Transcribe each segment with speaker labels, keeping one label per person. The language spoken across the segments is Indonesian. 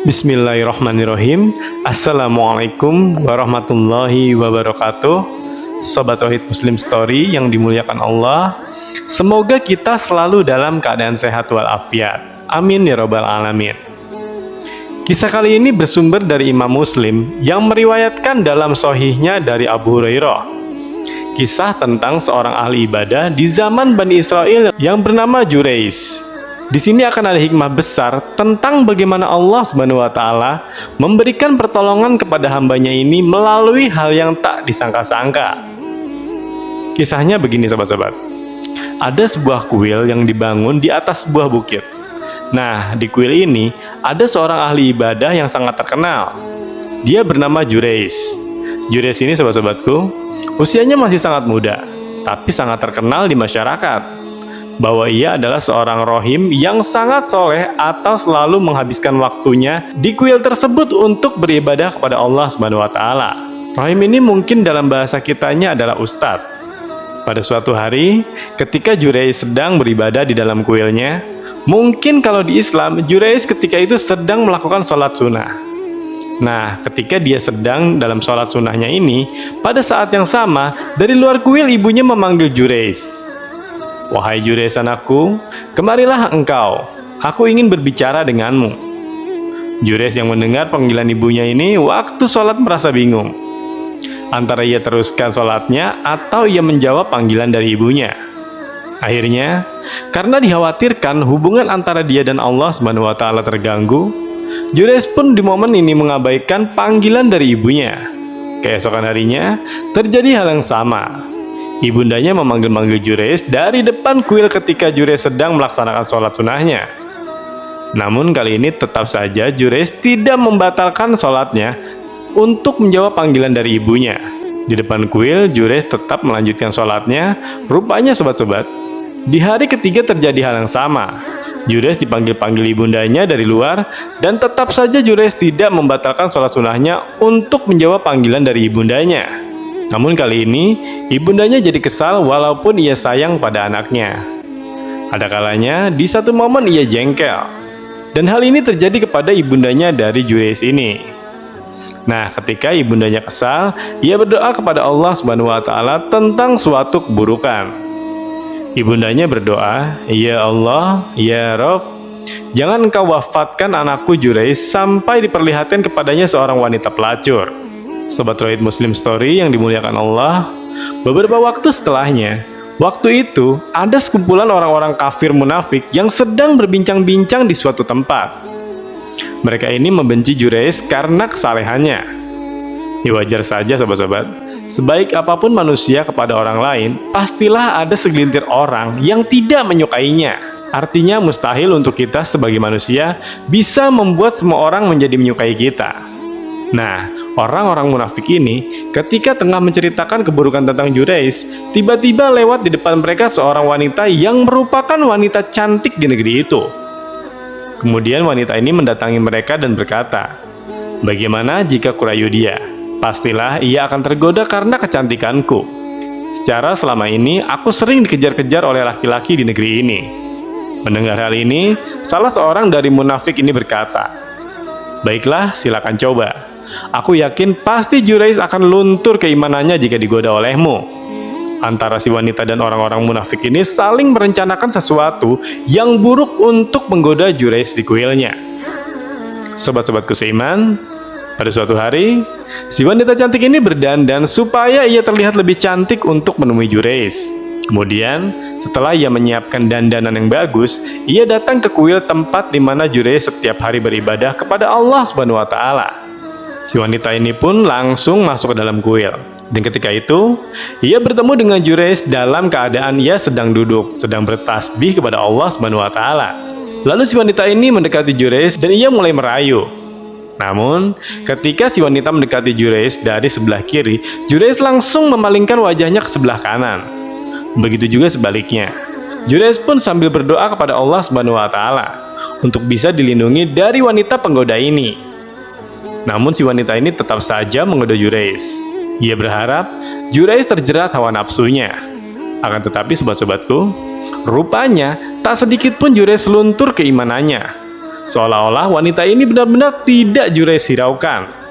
Speaker 1: Bismillahirrahmanirrahim. Assalamualaikum warahmatullahi wabarakatuh. Sobat Tauhid Muslim Story yang dimuliakan Allah, semoga kita selalu dalam keadaan sehat walafiat. Amin ya robbal alamin. Kisah kali ini bersumber dari Imam Muslim yang meriwayatkan dalam sahihnya dari Abu Hurairah. Kisah tentang seorang ahli ibadah di zaman Bani Israel yang bernama Jurais. Di sini akan ada hikmah besar tentang bagaimana Allah Subhanahu wa Ta'ala memberikan pertolongan kepada hambanya ini melalui hal yang tak disangka-sangka. Kisahnya begini sobat-sobat. Ada sebuah kuil yang dibangun di atas sebuah bukit. Nah, di kuil ini ada seorang ahli ibadah yang sangat terkenal. Dia bernama Jurais. Jurais ini sobat-sobatku, usianya masih sangat muda, tapi sangat terkenal di masyarakat bahwa ia adalah seorang rohim yang sangat soleh atau selalu menghabiskan waktunya di kuil tersebut untuk beribadah kepada Allah Subhanahu wa Ta'ala. Rohim ini mungkin dalam bahasa kitanya adalah ustadz. Pada suatu hari, ketika Jurais sedang beribadah di dalam kuilnya, mungkin kalau di Islam, Jurais ketika itu sedang melakukan sholat sunnah. Nah, ketika dia sedang dalam sholat sunnahnya ini, pada saat yang sama, dari luar kuil ibunya memanggil Jurais. "Wahai Jurais anakku, kemarilah engkau, aku ingin berbicara denganmu." Jurais yang mendengar panggilan ibunya ini waktu sholat merasa bingung. Antara ia teruskan sholatnya atau ia menjawab panggilan dari ibunya. Akhirnya, karena dikhawatirkan hubungan antara dia dan Allah Subhanahu wa Ta'ala terganggu, Jurais pun di momen ini mengabaikan panggilan dari ibunya. Keesokan harinya, terjadi hal yang sama. Ibundanya memanggil-manggil Jurais dari depan kuil ketika Jurais sedang melaksanakan sholat sunnahnya. Namun kali ini tetap saja Jurais tidak membatalkan sholatnya untuk menjawab panggilan dari ibunya. Di depan kuil, Jurais tetap melanjutkan sholatnya. Rupanya sobat-sobat, di hari ketiga terjadi hal yang sama. Jurais dipanggil-panggil ibundanya dari luar, dan tetap saja Jurais tidak membatalkan sholat sunnahnya untuk menjawab panggilan dari ibundanya. Namun kali ini, ibundanya jadi kesal walaupun ia sayang pada anaknya. Ada kalanya, di satu momen ia jengkel. Dan hal ini terjadi kepada ibundanya dari Jurais ini. Nah, ketika ibundanya kesal, ia berdoa kepada Allah Subhanahu wa Ta'ala tentang suatu keburukan. Ibundanya berdoa, "Ya Allah, ya Rob, jangan engkau wafatkan anakku Jurais sampai diperlihatkan kepadanya seorang wanita pelacur." Sobat Tauhid Muslim Story yang dimuliakan Allah, beberapa waktu setelahnya, waktu itu ada sekumpulan orang-orang kafir munafik yang sedang berbincang-bincang di suatu tempat. Mereka ini membenci Jurais karena kesalehannya. Ya wajar saja sobat-sobat, sebaik apapun manusia kepada orang lain, pastilah ada segelintir orang yang tidak menyukainya. Artinya mustahil untuk kita sebagai manusia bisa membuat semua orang menjadi menyukai kita. Nah, orang-orang munafik ini ketika tengah menceritakan keburukan tentang Jurais, tiba-tiba lewat di depan mereka seorang wanita yang merupakan wanita cantik di negeri itu. Kemudian wanita ini mendatangi mereka dan berkata, "Bagaimana jika kurayu dia? Pastilah ia akan tergoda karena kecantikanku. Secara selama ini aku sering dikejar-kejar oleh laki-laki di negeri ini." Mendengar hal ini, salah seorang dari munafik ini berkata, "Baiklah, silakan coba. Aku yakin pasti Jurais akan luntur keimanannya jika digoda olehmu." Antara si wanita dan orang-orang munafik ini saling merencanakan sesuatu yang buruk untuk menggoda Jurais di kuilnya. Sobat-sobatku seiman, pada suatu hari, si wanita cantik ini berdandan supaya ia terlihat lebih cantik untuk menemui Jurais. Kemudian, setelah ia menyiapkan dandanan yang bagus, ia datang ke kuil tempat di mana Jurais setiap hari beribadah kepada Allah Subhanahu wa Ta'ala. Si wanita ini pun langsung masuk ke dalam kuil. Dan ketika itu, ia bertemu dengan Jurais dalam keadaan ia sedang duduk, sedang bertasbih kepada Allah Subhanahu wa Ta'ala. Lalu si wanita ini mendekati Jurais dan ia mulai merayu. Namun, ketika si wanita mendekati Jurais dari sebelah kiri, Jurais langsung memalingkan wajahnya ke sebelah kanan. Begitu juga sebaliknya. Jurais pun sambil berdoa kepada Allah Subhanahu wa Ta'ala untuk bisa dilindungi dari wanita penggoda ini. Namun si wanita ini tetap saja menggoda Jurais. Ia berharap Jurais terjerat hawa nafsunya. Akan tetapi sobat-sobatku, rupanya tak sedikit pun Jurais luntur keimanannya. seolah-olah wanita ini benar-benar tidak Jurayz hiraukan.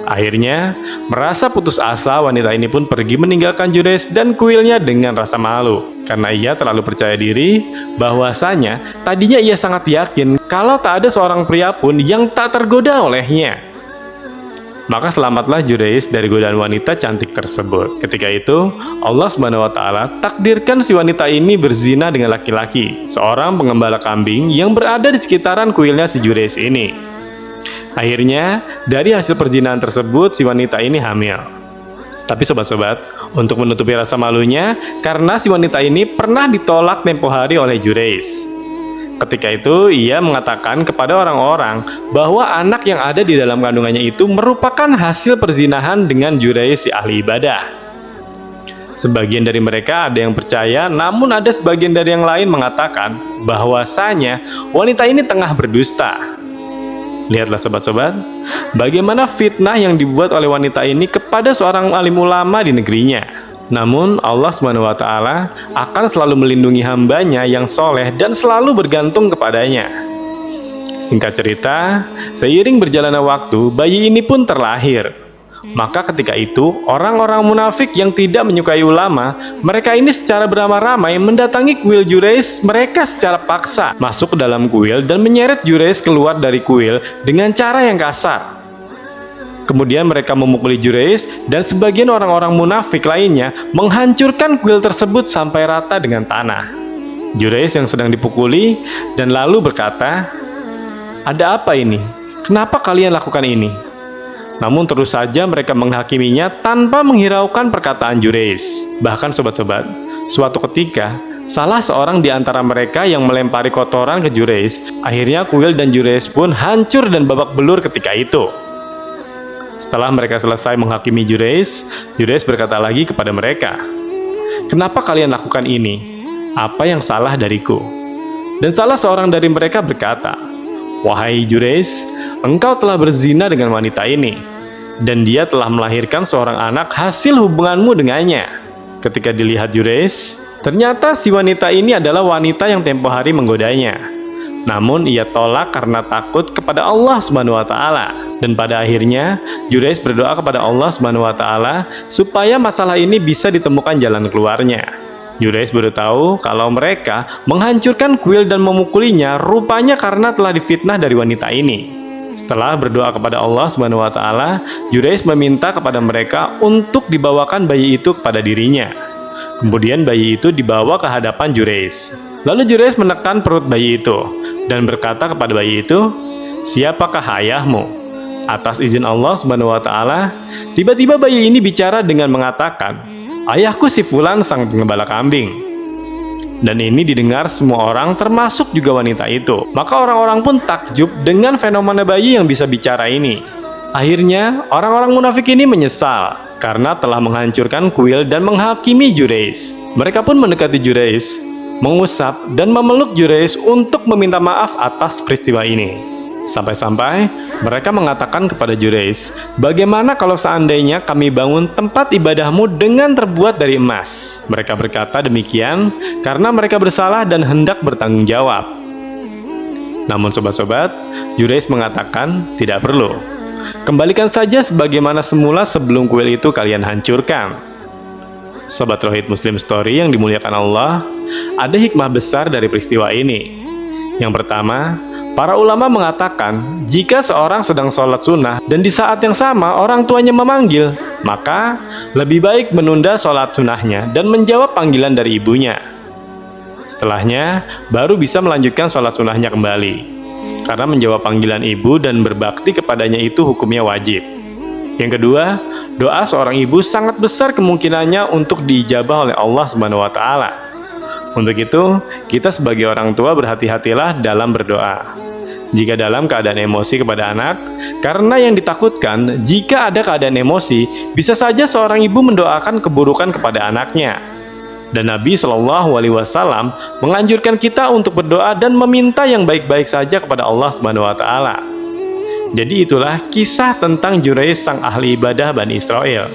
Speaker 1: Akhirnya, merasa putus asa, wanita ini pun pergi meninggalkan Jurayz dan kuilnya dengan rasa malu. Karena ia terlalu percaya diri bahwasanya tadinya ia sangat yakin kalau tak ada seorang pria pun yang tak tergoda olehnya. Maka selamatlah Jurayz dari godaan wanita cantik tersebut. Ketika itu, Allah Subhanahu wa Ta'ala takdirkan si wanita ini berzina dengan laki-laki, seorang pengembala kambing yang berada di sekitaran kuilnya si Jurayz ini. Akhirnya, dari hasil perzinahan tersebut, si wanita ini hamil. Tapi sobat-sobat, untuk menutupi rasa malunya, karena si wanita ini pernah ditolak tempo hari oleh Jurayz. Ketika itu, ia mengatakan kepada orang-orang bahwa anak yang ada di dalam kandungannya itu merupakan hasil perzinahan dengan Jurayz si ahli ibadah. Sebagian dari mereka ada yang percaya, namun ada sebagian dari yang lain mengatakan bahwasanya wanita ini tengah berdusta. Lihatlah sobat-sobat, bagaimana fitnah yang dibuat oleh wanita ini kepada seorang alim ulama di negerinya. Namun Allah Subhanahu wa Ta'ala akan selalu melindungi hambanya yang soleh dan selalu bergantung kepadanya. Singkat cerita, seiring berjalannya waktu, bayi ini pun terlahir. Maka ketika itu, orang-orang munafik yang tidak menyukai ulama, mereka ini secara beramai-ramai mendatangi kuil Jurayz mereka secara paksa, masuk ke dalam kuil dan menyeret Jurayz keluar dari kuil dengan cara yang kasar. Kemudian mereka memukuli Jurayz dan sebagian orang-orang munafik lainnya menghancurkan kuil tersebut sampai rata dengan tanah. Jurayz yang sedang dipukuli dan lalu berkata, "Ada apa ini? Kenapa kalian lakukan ini?" Namun terus saja mereka menghakiminya tanpa menghiraukan perkataan Jurayz. Bahkan sobat-sobat, suatu ketika salah seorang di antara mereka yang melempari kotoran ke Jurayz. Akhirnya kuil dan Jurayz pun hancur dan babak belur ketika itu. Setelah mereka selesai menghakimi Jurayz, Jurayz berkata lagi kepada mereka, "Kenapa kalian lakukan ini? Apa yang salah dariku?" Dan salah seorang dari mereka berkata, "Wahai Jurayz, engkau telah berzina dengan wanita ini, dan dia telah melahirkan seorang anak hasil hubunganmu dengannya." Ketika dilihat Jurayz, ternyata si wanita ini adalah wanita yang tempo hari menggodanya. Namun ia tolak karena takut kepada Allah Subhanahu wa Ta'ala. Dan pada akhirnya, Jurayz berdoa kepada Allah Subhanahu wa Ta'ala supaya masalah ini bisa ditemukan jalan keluarnya. Jurayz baru tahu kalau mereka menghancurkan kuil dan memukulinya rupanya karena telah difitnah dari wanita ini. Setelah berdoa kepada Allah Subhanahu wa Ta'ala, Jurayz meminta kepada mereka untuk dibawakan bayi itu kepada dirinya. Kemudian bayi itu dibawa ke hadapan Jurayz. Lalu Jurayz menekan perut bayi itu dan berkata kepada bayi itu, "Siapakah ayahmu?" Atas izin Allah Subhanahu wa Ta'ala, tiba-tiba bayi ini bicara dengan mengatakan, "Ayahku si Fulan sang pengembala kambing." Dan ini didengar semua orang termasuk juga wanita itu. Maka orang-orang pun takjub dengan fenomena bayi yang bisa bicara ini. Akhirnya orang-orang munafik ini menyesal karena telah menghancurkan kuil dan menghakimi Jurayz. Mereka pun mendekati Jurayz, mengusap dan memeluk Jurayz untuk meminta maaf atas peristiwa ini. Sampai-sampai mereka mengatakan kepada Jurayz, "Bagaimana kalau seandainya kami bangun tempat ibadahmu dengan terbuat dari emas?" Mereka berkata demikian karena mereka bersalah dan hendak bertanggung jawab. Namun sobat-sobat, Jurayz mengatakan tidak perlu. Kembalikan saja sebagaimana semula sebelum kuil itu kalian hancurkan. Sobat Tauhid Muslim Story yang dimuliakan Allah, ada hikmah besar dari peristiwa ini. Yang pertama, para ulama mengatakan jika seorang sedang sholat sunnah dan di saat yang sama orang tuanya memanggil, maka lebih baik menunda sholat sunnahnya dan menjawab panggilan dari ibunya. Setelahnya, baru bisa melanjutkan sholat sunnahnya kembali. Karena menjawab panggilan ibu dan berbakti kepadanya itu hukumnya wajib. Yang kedua, doa seorang ibu sangat besar kemungkinannya untuk diijabah oleh Allah Subhanahu wa Ta'ala. Untuk itu, kita sebagai orang tua berhati-hatilah dalam berdoa. Jika dalam keadaan emosi kepada anak, karena yang ditakutkan jika ada keadaan emosi, bisa saja seorang ibu mendoakan keburukan kepada anaknya. Dan Nabi Shallallahu Alaihi Wasallam menganjurkan kita untuk berdoa dan meminta yang baik-baik saja kepada Allah Subhanahu Wa Taala. Jadi itulah kisah tentang Jurayz sang ahli ibadah Bani Israel.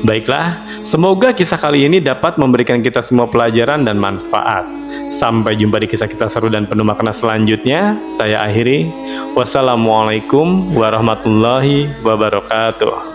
Speaker 1: Baiklah, semoga kisah kali ini dapat memberikan kita semua pelajaran dan manfaat. Sampai jumpa di kisah-kisah seru dan penuh makna selanjutnya. Saya akhiri. Wassalamualaikum warahmatullahi wabarakatuh.